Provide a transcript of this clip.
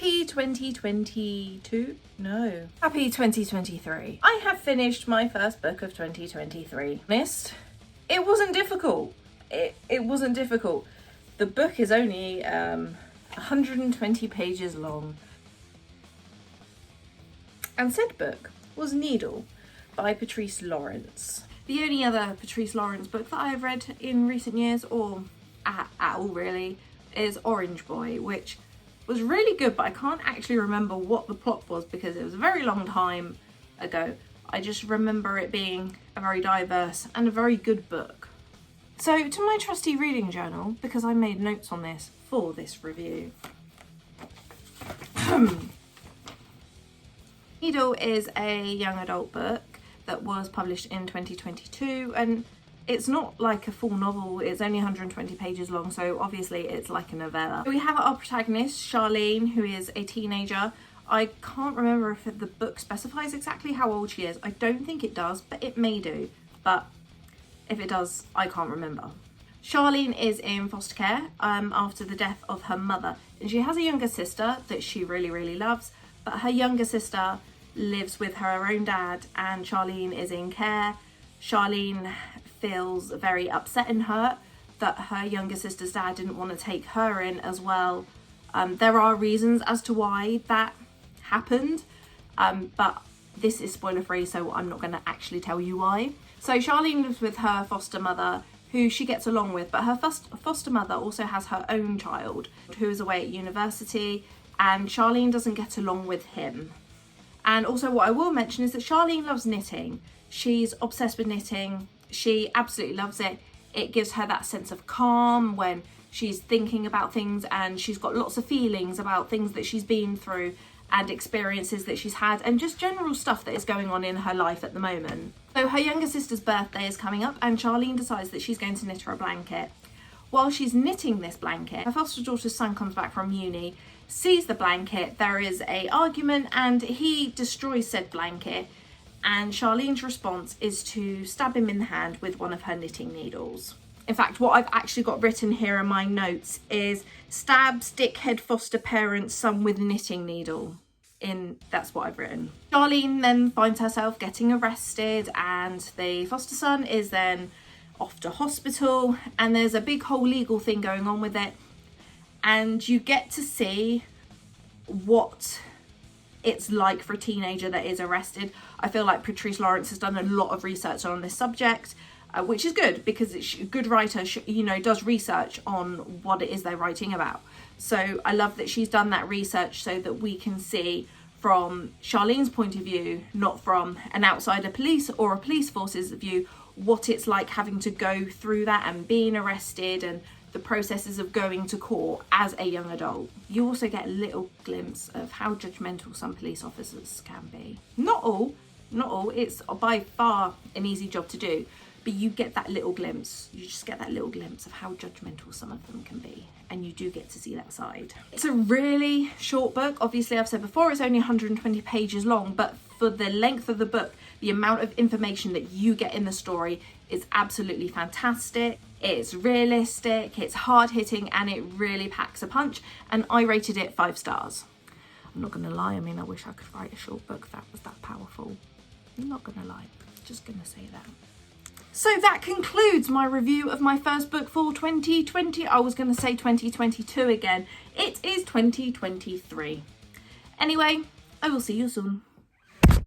Happy 2022? No. Happy 2023. I have finished my first book of 2023. Honest, it wasn't difficult. It wasn't difficult. The book is only 120 pages long. And said book was Needle by Patrice Lawrence. The only other Patrice Lawrence book that I have read in recent years, or at all really, is Orange Boy, which was really good, but I can't actually remember what the plot was because it was a very long time ago. I just remember it being a very diverse and a very good book. So to my trusty reading journal, because I made notes on this for this review. Needle is a young adult book that was published in 2022, and it's not like a full novel, it's only 120 pages long, so obviously it's like a novella. We have our protagonist, Charlene, who is a teenager. I can't remember if the book specifies exactly how old she is. I don't think it does, but it may do. But if it does, I can't remember. Charlene is in foster care after the death of her mother, and she has a younger sister that she really, really loves, but her younger sister lives with her own dad and Charlene is in care. Charlene feels very upset and hurt that her younger sister's dad didn't want to take her in as well. There are reasons as to why that happened, but this is spoiler free, so I'm not going to actually tell you why. So Charlene lives with her foster mother, who she gets along with, but her foster mother also has her own child who is away at university, and Charlene doesn't get along with him. And also what I will mention is that Charlene loves knitting. She's obsessed with knitting. She absolutely loves it. It gives her that sense of calm when she's thinking about things, and she's got lots of feelings about things that she's been through and experiences that she's had and just general stuff that is going on in her life at the moment. So her younger sister's birthday is coming up, and Charlene decides that she's going to knit her a blanket. While she's knitting this blanket, her foster daughter's son comes back from uni, sees the blanket, there is an argument, and he destroys said blanket, and Charlene's response is to stab him in the hand with one of her knitting needles. In fact, what I've actually got written here in my notes is stabs dickhead foster parent son with knitting needle. That's what I've written. Charlene then finds herself getting arrested, and the foster son is then off to hospital, and there's a big whole legal thing going on with it, and you get to see what it's like for a teenager that is arrested. I feel like Patrice Lawrence has done a lot of research on this subject, which is good because it's a good writer, does research on what it is they're writing about. So I love that she's done that research so that we can see from Charlene's point of view, not from an outsider police or a police force's view, what it's like having to go through that and being arrested and the processes of going to court as a young adult. You also get a little glimpse of how judgmental some police officers can be. Not all, it's by far an easy job to do, but you get that little glimpse. You just get that little glimpse of how judgmental some of them can be, and you do get to see that side. It's a really short book. Obviously, I've said before, it's only 120 pages long, but for the length of the book, the amount of information that you get in the story is absolutely fantastic. It's realistic, it's hard-hitting, and it really packs a punch, and I rated it 5 stars. I'm not gonna lie, I wish I could write a short book that was that powerful. I'm not gonna lie, just gonna say that. So that concludes my review of my first book for 2020. I was gonna say 2022 again. It is 2023. Anyway, I will see you soon.